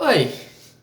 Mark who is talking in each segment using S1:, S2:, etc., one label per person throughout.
S1: Oi,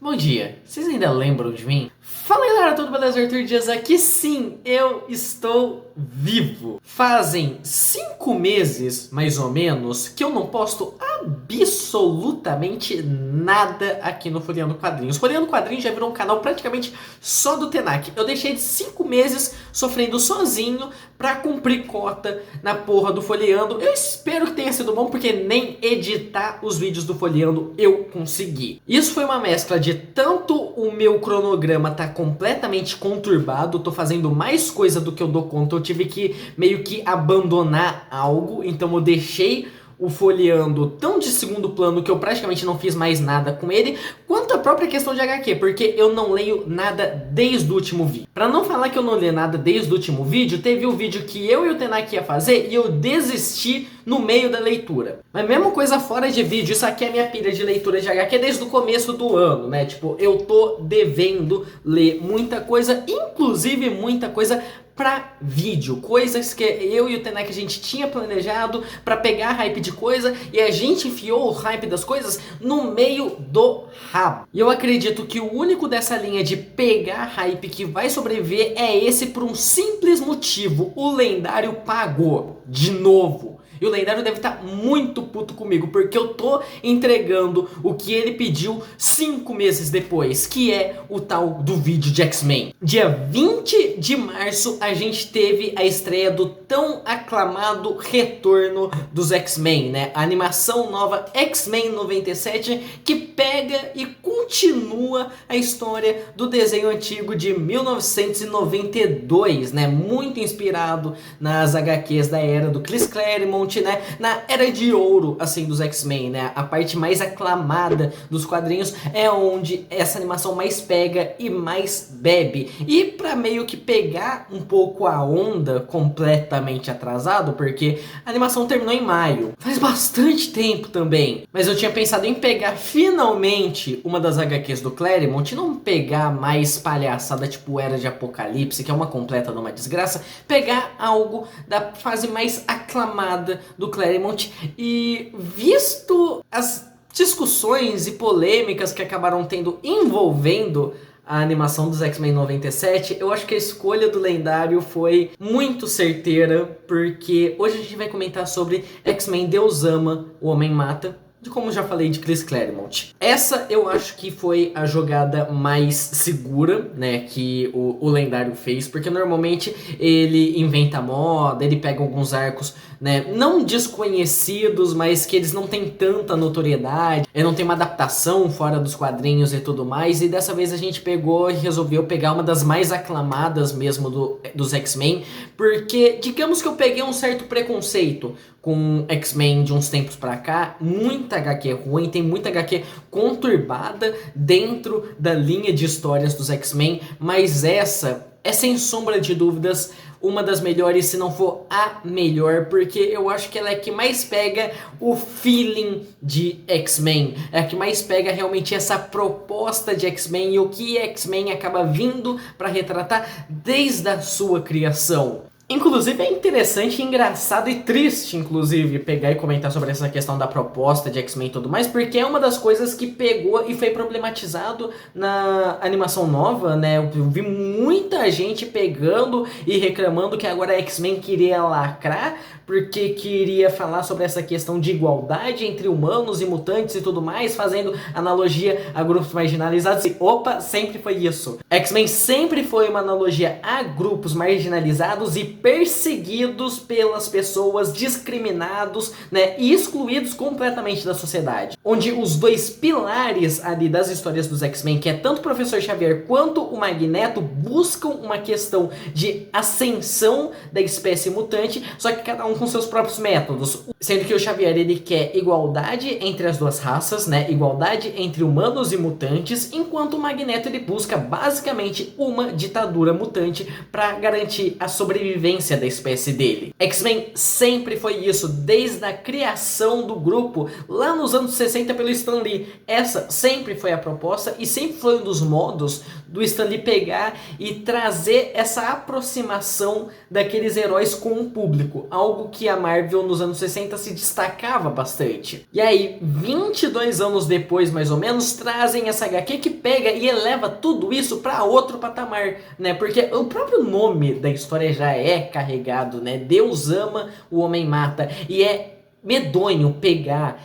S1: bom dia. Vocês ainda lembram de mim? Fala galera, tudo beleza? Arthur Dias aqui. Sim, eu estou vivo. Fazem 5 meses, mais ou menos, que eu não posto absolutamente nada aqui no Folheando Quadrinhos. Folheando Quadrinhos já virou um canal praticamente só do Tenak. Eu deixei de 5 meses sofrendo sozinho pra cumprir cota na porra do Folheando. Eu espero que tenha sido bom, porque nem editar os vídeos do Folheando eu consegui. Isso foi uma mescla de tanto o meu cronograma tá completamente conturbado, tô fazendo mais coisa do que eu dou conta, eu tive que meio que abandonar algo, então eu deixei o Folheando tão de segundo plano que eu praticamente não fiz mais nada com ele, quanto a própria questão de HQ, porque eu não leio nada desde o último vídeo. Pra não falar que eu não li nada desde o último vídeo, teve o vídeo que eu e o Tenak ia fazer e eu desisti no meio da leitura. Mas mesma coisa fora de vídeo, isso aqui é minha pilha de leitura de HQ desde o começo do ano, né? Tipo, eu tô devendo ler muita coisa, inclusive muita coisa pra vídeo, coisas que eu e o Tenak a gente tinha planejado pra pegar hype de coisa e a gente enfiou o hype das coisas no meio do rabo. E eu acredito que o único dessa linha de pegar hype que vai sobreviver é esse, por um simples motivo: o lendário pagou de novo. E o lendário deve estar muito puto comigo, porque eu tô entregando o que ele pediu 5 meses depois, que é o tal do vídeo de X-Men. Dia 20 de março a gente teve a estreia do tão aclamado retorno dos X-Men, né? A animação nova X-Men 97, que pega e continua a história do desenho antigo de 1992, né? Muito inspirado nas HQs da era do Chris Claremont, né? Na era de ouro, assim, dos X-Men, né? A parte mais aclamada dos quadrinhos é onde essa animação mais pega e mais bebe. E pra meio que pegar um pouco a onda, completamente atrasado, porque a animação terminou em maio, faz bastante tempo também, mas eu tinha pensado em pegar finalmente uma das HQs do Claremont, não pegar mais palhaçada tipo Era de Apocalipse, que é uma completa numa desgraça, pegar algo da fase mais aclamada do Claremont. E visto as discussões e polêmicas que acabaram tendo envolvendo a animação dos X-Men 97, eu acho que a escolha do lendário foi muito certeira, porque hoje a gente vai comentar sobre X-Men Deus Ama, o Homem Mata, de como já falei de Chris Claremont. Essa eu acho que foi a jogada mais segura, né, que o lendário fez, porque normalmente ele inventa moda, ele pega alguns arcos, né, não desconhecidos, mas que eles não têm tanta notoriedade, não tem uma adaptação fora dos quadrinhos e tudo mais, e dessa vez a gente pegou e resolveu pegar uma das mais aclamadas mesmo dos X-Men, porque digamos que eu peguei um certo preconceito com X-Men de uns tempos pra cá, muita HQ ruim, tem muita HQ conturbada dentro da linha de histórias dos X-Men, mas essa é sem sombra de dúvidas uma das melhores, se não for a melhor, porque eu acho que ela é a que mais pega o feeling de X-Men, é a que mais pega realmente essa proposta de X-Men e o que X-Men acaba vindo para retratar desde a sua criação. Inclusive é interessante, engraçado e triste, inclusive, pegar e comentar sobre essa questão da proposta de X-Men e tudo mais, porque é uma das coisas que pegou e foi problematizado na animação nova, né? Eu vi muita gente pegando e reclamando que agora a X-Men queria lacrar, porque queria falar sobre essa questão de igualdade entre humanos e mutantes e tudo mais, fazendo analogia a grupos marginalizados. E opa, sempre foi isso. X-Men sempre foi uma analogia a grupos marginalizados e perseguidos pelas pessoas, discriminados, né, e excluídos completamente da sociedade. Onde os dois pilares ali das histórias dos X-Men, que é tanto o Professor Xavier quanto o Magneto, buscam uma questão de ascensão da espécie mutante, só que cada um com seus próprios métodos. Sendo que o Xavier, ele quer igualdade entre as duas raças, né, igualdade entre humanos e mutantes, enquanto o Magneto, ele busca basicamente uma ditadura mutante para garantir a sobrevivência sobrevivência da espécie dele. X-Men sempre foi isso, desde a criação do grupo, lá nos anos 60 pelo Stan Lee. Essa sempre foi a proposta e sempre foi um dos modos do Stan Lee pegar e trazer essa aproximação daqueles heróis com o público, algo que a Marvel nos anos 60 se destacava bastante. E aí, 22 anos depois, mais ou menos, trazem essa HQ que pega e eleva tudo isso para outro patamar, né? Porque o próprio nome da história já é carregado, né? Deus ama, o homem mata. E é medonho pegar,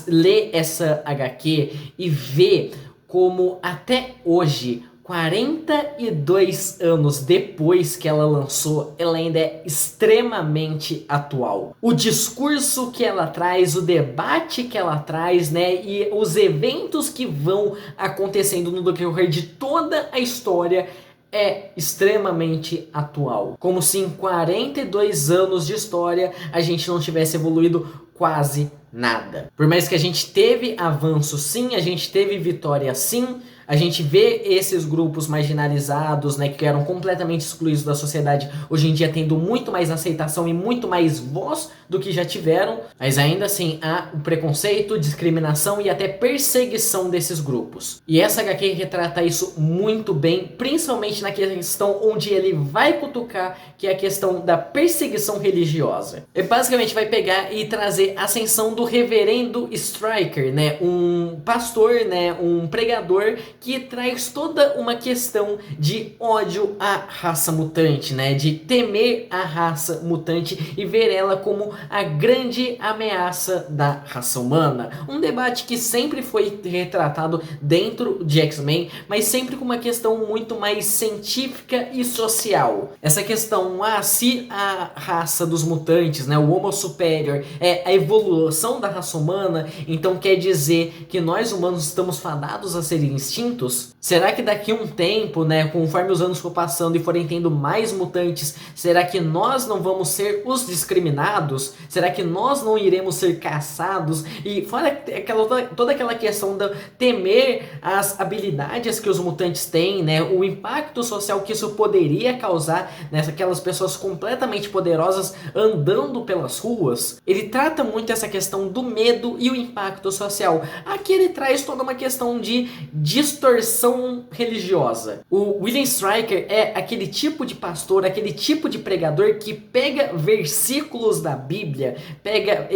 S1: ler essa HQ e ver como até hoje, 42 anos depois que ela lançou, ela ainda é extremamente atual. O discurso que ela traz, o debate que ela traz, né, e os eventos que vão acontecendo no decorrer de toda a história é extremamente atual. Como se em 42 anos de história a gente não tivesse evoluído quase nada. Por mais que a gente teve avanço sim, a gente teve vitória sim, a gente vê esses grupos marginalizados, né, que eram completamente excluídos da sociedade, hoje em dia tendo muito mais aceitação e muito mais voz do que já tiveram, mas ainda assim há o preconceito, discriminação e até perseguição desses grupos. E essa HQ retrata isso muito bem, principalmente na questão onde ele vai cutucar, que é a questão da perseguição religiosa. Ele basicamente vai pegar e trazer a ascensão do reverendo Stryker, né, um pastor, né, um pregador que traz toda uma questão de ódio à raça mutante, né? De temer a raça mutante e ver ela como a grande ameaça da raça humana. Um debate que sempre foi retratado dentro de X-Men, mas sempre com uma questão muito mais científica e social. Essa questão, se a raça dos mutantes, né, o Homo Superior, é a evolução da raça humana, então quer dizer que nós humanos estamos fadados a serem extintos? Será que daqui a um tempo, né, conforme os anos for passando e forem tendo mais mutantes, será que nós não vamos ser os discriminados? Será que nós não iremos ser caçados? E fora toda aquela questão de temer as habilidades que os mutantes têm, né, o impacto social que isso poderia causar nessas pessoas completamente poderosas andando pelas ruas. Ele trata muito essa questão do medo e o impacto social. Aqui ele traz toda uma questão de distorção religiosa. O William Stryker é aquele tipo de pastor, aquele tipo de pregador que pega versículos da Bíblia, pega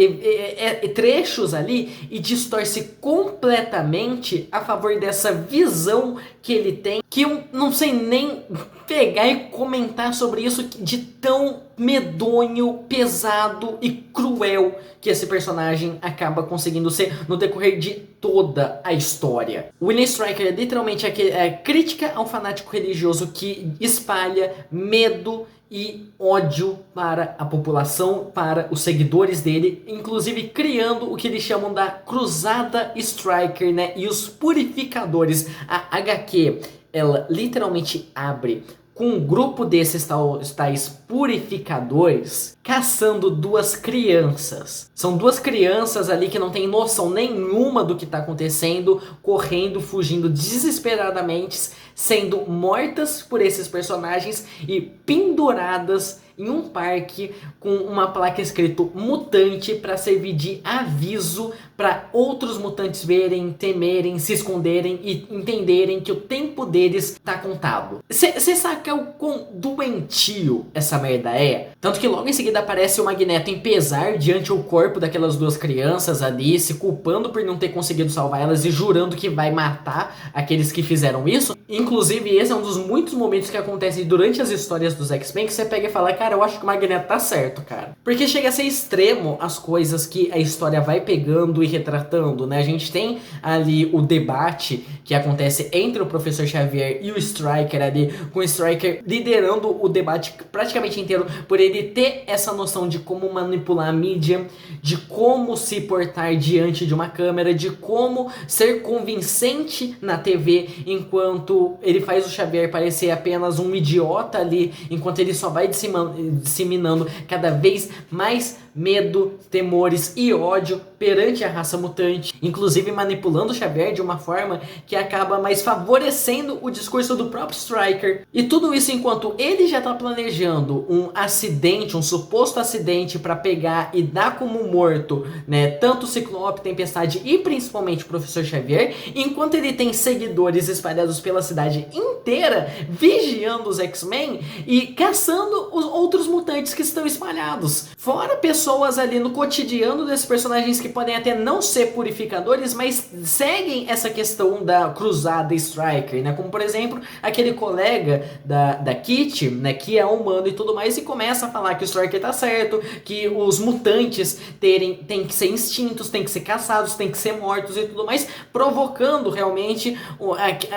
S1: trechos ali e distorce completamente a favor dessa visão que ele tem, que eu não sei nem pegar e comentar sobre isso, de tão medonho, pesado e cruel que esse personagem acaba conseguindo ser no decorrer de toda a história. O William Stryker é literalmente a crítica ao fanático religioso que espalha medo e ódio para a população, para os seguidores dele, inclusive criando o que eles chamam da Cruzada Stryker, né? E os Purificadores. A HQ, ela literalmente abre com um grupo desses tais purificadores caçando duas crianças. São duas crianças ali que não tem noção nenhuma do que está acontecendo, correndo, fugindo desesperadamente, sendo mortas por esses personagens e penduradas em um parque com uma placa escrito mutante para servir de aviso para outros mutantes verem, temerem, se esconderem e entenderem que o tempo deles está contado. Você saca o quão doentio essa merda é? Tanto que logo em seguida aparece o Magneto em pesar diante o corpo daquelas duas crianças ali, se culpando por não ter conseguido salvar elas e jurando que vai matar aqueles que fizeram isso. Inclusive esse é um dos muitos momentos que acontecem durante as histórias dos X-Men que você pega e fala, cara, eu acho que o Magneto tá certo, cara. Porque chega a ser extremo as coisas que a história vai pegando e retratando, né? A gente tem ali o debate que acontece entre o Professor Xavier e o Stryker ali, com o Stryker liderando o debate praticamente inteiro, por ele ter essa noção de como manipular a mídia, de como se portar diante de uma câmera, de como ser convincente na TV, enquanto ele faz o Xavier parecer apenas um idiota ali, enquanto ele só vai disseminando cada vez mais medo, temores e ódio perante a raça mutante, inclusive manipulando o Xavier de uma forma que acaba mais favorecendo o discurso do próprio Stryker. E tudo isso enquanto ele já tá planejando um acidente, um suposto acidente para pegar e dar como morto, né, tanto o Ciclope, Tempestade e principalmente o Professor Xavier, enquanto ele tem seguidores espalhados pela cidade inteira, vigiando os X-Men e caçando os outros mutantes que estão espalhados. Fora pessoas ali no cotidiano desses personagens que podem até não ser purificadores, mas seguem essa questão da cruzada Stryker, né? Como por exemplo, aquele colega da Kitty, né, que é humano e tudo mais, e começa a falar que o Stryker tá certo, que os mutantes têm que ser extintos, têm que ser caçados, têm que ser mortos e tudo mais, provocando realmente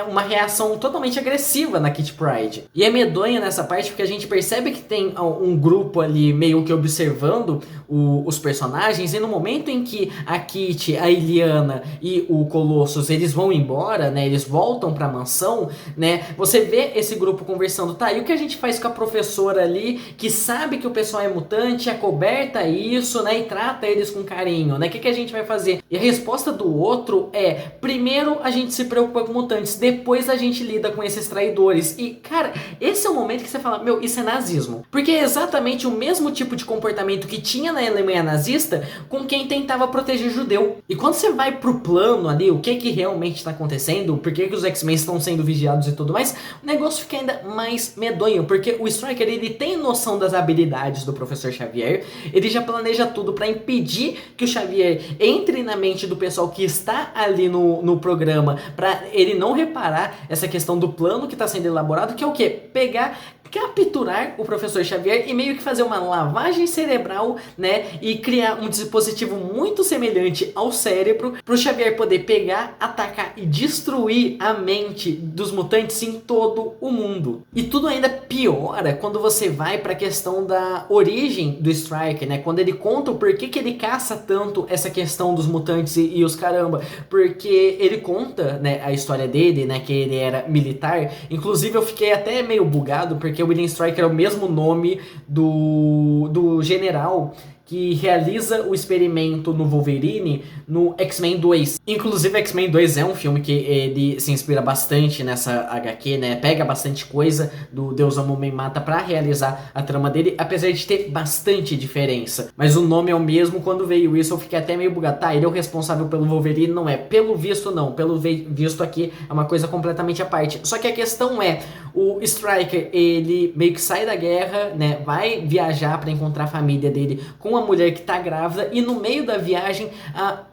S1: uma reação totalmente agressiva na Kitty Pryde. E é medonho nessa parte porque a gente percebe que tem um grupo ali meio que observando os personagens, e no momento em que a Kitty, a Illyana e o Colossus eles vão embora, né, eles voltam pra mansão, né, você vê esse grupo conversando, tá, e o que a gente faz com a professora ali, que sabe que o pessoal é mutante, acoberta isso, né, e trata eles com carinho, né, o que a gente vai fazer? E a resposta do outro é, primeiro a gente se preocupa com mutantes, depois a gente lida com esses traidores. E, cara, esse é o momento que você fala, meu, isso é nazismo, porque é exatamente o mesmo tipo de comportamento que tinha na Alemanha nazista com quem tentava proteger judeu. E quando você vai pro plano ali, o que realmente está acontecendo, por que os X-Men estão sendo vigiados e tudo mais, o negócio fica ainda mais medonho, porque o Stryker, ele tem noção das habilidades do Professor Xavier, ele já planeja tudo para impedir que o Xavier entre na mente do pessoal que está ali no programa, para ele não reparar essa questão do plano que está sendo elaborado, que é o quê? Pegar, capturar o Professor Xavier e meio que fazer uma lavagem cerebral, né, e criar um dispositivo muito semelhante ao cérebro para o Xavier poder pegar, atacar e destruir a mente dos mutantes em todo o mundo. E tudo ainda piora quando você vai para a questão da origem do Stryker, né, quando ele conta o porquê que ele caça tanto essa questão dos mutantes e os caramba, porque ele conta, né, a história dele, né, que ele era militar. Inclusive eu fiquei até meio bugado porque o William Stryker é o mesmo nome do general que realiza o experimento no Wolverine no X-Men 2. Inclusive, X-Men 2 é um filme que ele se inspira bastante nessa HQ, né? Pega bastante coisa do Deus Ama Homem Mata pra realizar a trama dele, apesar de ter bastante diferença. Mas o nome é o mesmo. Quando veio isso, eu fiquei até meio bugado. Tá, ele é o responsável pelo Wolverine? Não é. Pelo visto, não. Pelo visto aqui, é uma coisa completamente à parte. Só que a questão é, o Stryker, ele meio que sai da guerra, né? Vai viajar pra encontrar a família dele com a mulher que tá grávida, e no meio da viagem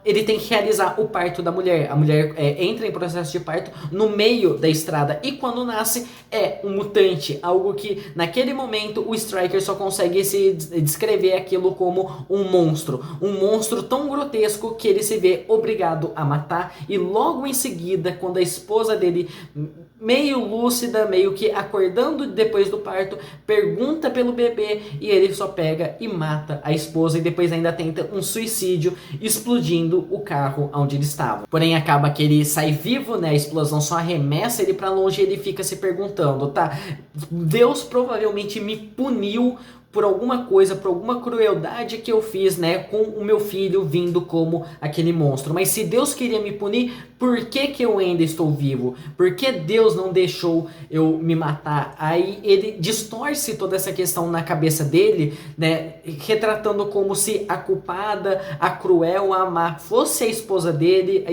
S1: ele tem que realizar o parto da mulher. A mulher entra em processo de parto no meio da estrada, e quando nasce é um mutante, algo que naquele momento o Stryker só consegue se descrever aquilo como um monstro tão grotesco que ele se vê obrigado a matar. E logo em seguida, quando a esposa dele, meio lúcida, meio que acordando depois do parto, pergunta pelo bebê, e ele só pega e mata a esposa, e depois ainda tenta um suicídio explodindo o carro onde ele estava. Porém acaba que ele sai vivo, né? A explosão só arremessa ele pra longe, e ele fica se perguntando, tá, Deus provavelmente me puniu por alguma coisa, por alguma crueldade que eu fiz, né, com o meu filho vindo como aquele monstro. Mas se Deus queria me punir, por que que eu ainda estou vivo? Por que Deus não deixou eu me matar? Aí ele distorce toda essa questão na cabeça dele, né, retratando como se a culpada, a cruel, a má fosse a esposa dele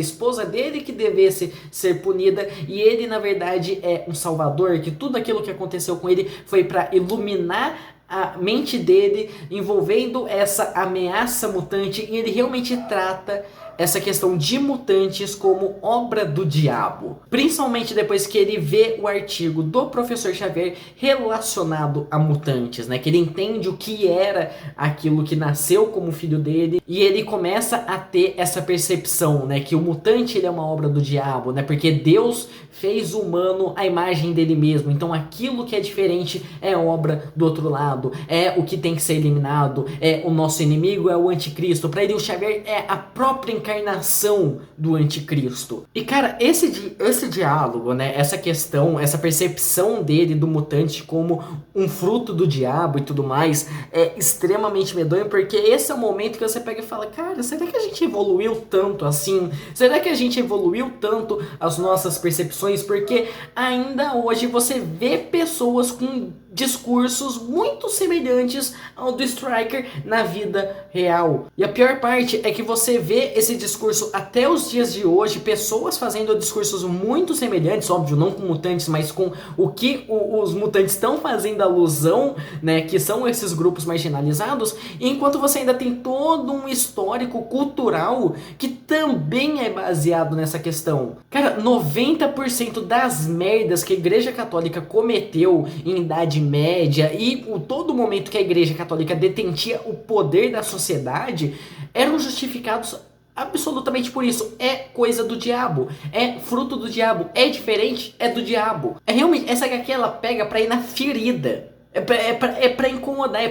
S1: que devesse ser punida, e ele na verdade é um salvador, que tudo aquilo que aconteceu com ele foi para iluminar a mente dele, envolvendo essa ameaça mutante, e ele realmente trata essa questão de mutantes como obra do diabo. Principalmente depois que ele vê o artigo do Professor Xavier relacionado a mutantes, né? Que ele entende o que era aquilo que nasceu como filho dele, e ele começa a ter essa percepção, né? Que o mutante, ele é uma obra do diabo, né? Porque Deus fez o humano à imagem dele mesmo. Então aquilo que é diferente é obra do outro lado, é o que tem que ser eliminado, é o nosso inimigo, é o anticristo. Para ele, o Xavier é a própria encarnação do anticristo. E cara, esse diálogo, né, essa questão, essa percepção dele do mutante como um fruto do diabo e tudo mais, é extremamente medonho, porque esse é o momento que você pega e fala, cara, será que a gente evoluiu tanto assim? Será que a gente evoluiu tanto as nossas percepções? Porque ainda hoje você vê pessoas com discursos muito semelhantes ao do Stryker na vida real. E a pior parte é que você vê esse discurso até os dias de hoje, pessoas fazendo discursos muito semelhantes, óbvio, não com mutantes, mas com o que os mutantes estão fazendo alusão, né, que são esses grupos marginalizados, enquanto você ainda tem todo um histórico cultural que também é baseado nessa questão. Cara, 90% das merdas que a Igreja Católica cometeu em Idade Média e todo momento que a Igreja Católica detentia o poder da sociedade eram justificados absolutamente por isso. É coisa do diabo, é fruto do diabo, é diferente, é do diabo. É realmente, essa HQ ela pega pra ir na ferida. É pra incomodar,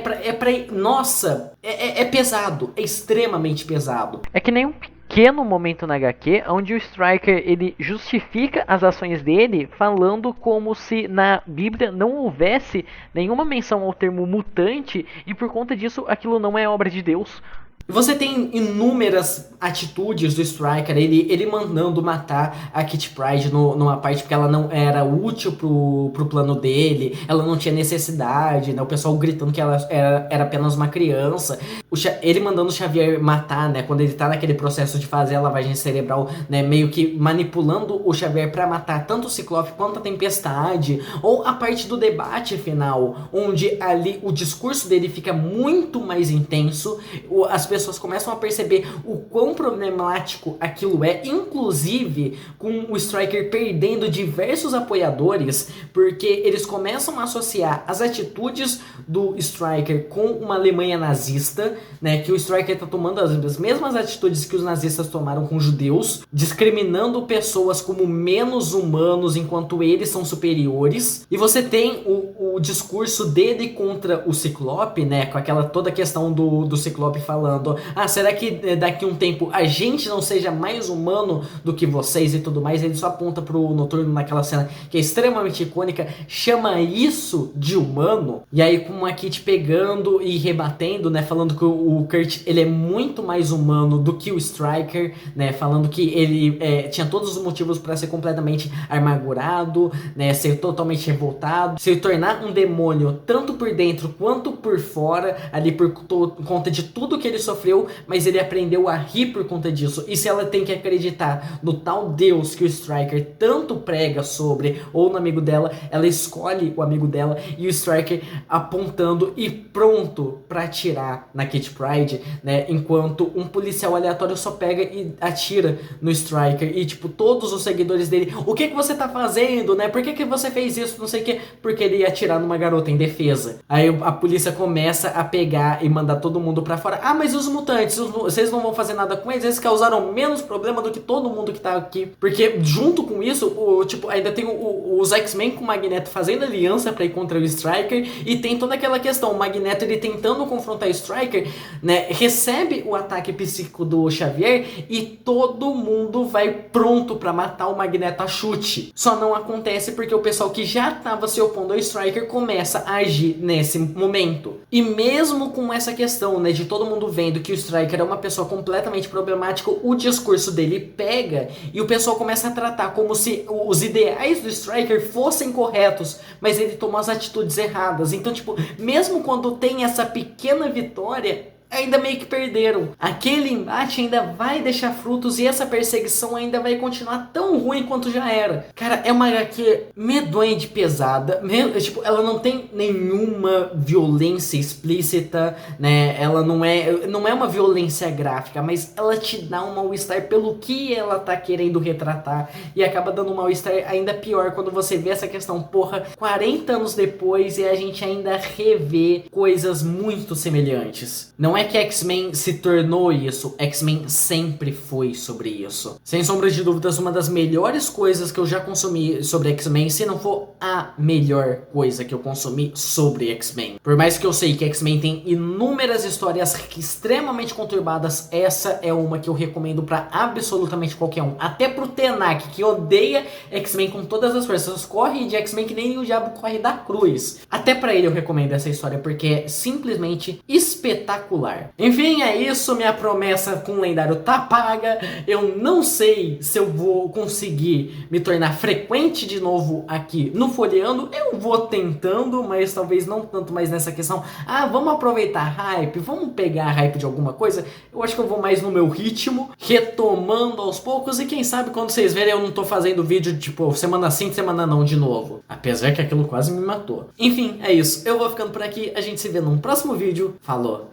S1: nossa, é pesado, é extremamente pesado.
S2: É que nem um pequeno momento na HQ onde o Stryker ele justifica as ações dele falando como se na Bíblia não houvesse nenhuma menção ao termo mutante e por conta disso aquilo não é obra de Deus.
S1: Você tem inúmeras atitudes do Stryker, ele mandando matar a Kitty Pryde numa parte porque ela não era útil pro plano dele, ela não tinha necessidade, né? O pessoal gritando que ela era apenas uma criança. Ele mandando o Xavier matar, né? Quando ele tá naquele processo de fazer a lavagem cerebral, né? Meio que manipulando o Xavier pra matar tanto o Ciclope quanto a Tempestade. Ou a parte do debate final, onde ali o discurso dele fica muito mais intenso, as pessoas começam a perceber o quão problemático aquilo é, inclusive com o Stryker perdendo diversos apoiadores, porque eles começam a associar as atitudes do Stryker com uma Alemanha nazista, né, que o Stryker tá tomando as mesmas atitudes que os nazistas tomaram com judeus, discriminando pessoas como menos humanos enquanto eles são superiores, e você tem o discurso dele contra o Ciclope, né, com aquela toda a questão do Ciclope falando, será que daqui a um tempo a gente não seja mais humano do que vocês e tudo mais? Ele só aponta pro Noturno naquela cena que é extremamente icônica, chama isso de humano, e aí com a Kitty pegando e rebatendo, né, falando que o Kurt, ele é muito mais humano do que o Stryker, né, falando que ele tinha todos os motivos para ser completamente amargurado, né, ser totalmente revoltado, se tornar um demônio tanto por dentro quanto por fora, ali por conta de tudo que ele sofreu, mas ele aprendeu a rir por conta disso. E se ela tem que acreditar no tal Deus que o Stryker tanto prega sobre, ou no amigo dela, ela escolhe o amigo dela e o Stryker apontando e pronto pra atirar na Kitty Pryde, né? Enquanto um policial aleatório só pega e atira no Stryker e tipo, todos os seguidores dele, o que você tá fazendo, né? Por que você fez isso? Não sei o que, porque ele ia atirar numa garota em defesa. Aí a polícia começa a pegar e mandar todo mundo pra fora. Mas os mutantes, vocês não vão fazer nada com eles? Eles causaram menos problema do que todo mundo que tá aqui. Porque junto com isso, ainda tem os X-Men com o Magneto fazendo aliança pra ir contra o Stryker. E tem toda aquela questão, o Magneto ele tentando confrontar o Stryker, né? Recebe o ataque psíquico do Xavier e todo mundo vai pronto pra matar o Magneto a chute. Só não acontece porque o pessoal que já tava se opondo ao Stryker começa a agir nesse momento. E mesmo com essa questão, né, de todo mundo vendo que o Stryker é uma pessoa completamente problemática, o discurso dele pega e o pessoal começa a tratar como se os ideais do Stryker fossem corretos, mas ele tomou as atitudes erradas. Então, tipo, mesmo quando tem essa pequena vitória, ainda meio que perderam. Aquele embate ainda vai deixar frutos e essa perseguição ainda vai continuar tão ruim quanto já era. Cara, é uma HQ medonha de pesada. Tipo, ela não tem nenhuma violência explícita, né? Ela não é uma violência gráfica, mas ela te dá um mal-estar pelo que ela tá querendo retratar e acaba dando um mal-estar ainda pior quando você vê essa questão, porra, 40 anos depois e a gente ainda revê coisas muito semelhantes. Não é é que X-Men se tornou isso, X-Men sempre foi sobre isso. Sem sombra de dúvidas, uma das melhores coisas que eu já consumi sobre X-Men, se não for a melhor coisa que eu consumi sobre X-Men. Por mais que eu sei que X-Men tem inúmeras histórias extremamente conturbadas, essa é uma que eu recomendo pra absolutamente qualquer um. Até pro Tenak, que odeia X-Men com todas as forças, corre de X-Men que nem o diabo corre da cruz. Até pra ele eu recomendo essa história, porque é simplesmente espetacular. Enfim, é isso, minha promessa com o lendário tá paga. Eu não sei se eu vou conseguir me tornar frequente de novo aqui no Folheando. Eu vou tentando, mas talvez não tanto mais nessa questão. Ah, vamos aproveitar hype, vamos pegar hype de alguma coisa. Eu acho que eu vou mais no meu ritmo, retomando aos poucos. E quem sabe quando vocês verem eu não tô fazendo vídeo tipo semana sim, semana não de novo. Apesar que aquilo quase me matou. Enfim, é isso. Eu vou ficando por aqui. A gente se vê num próximo vídeo. Falou!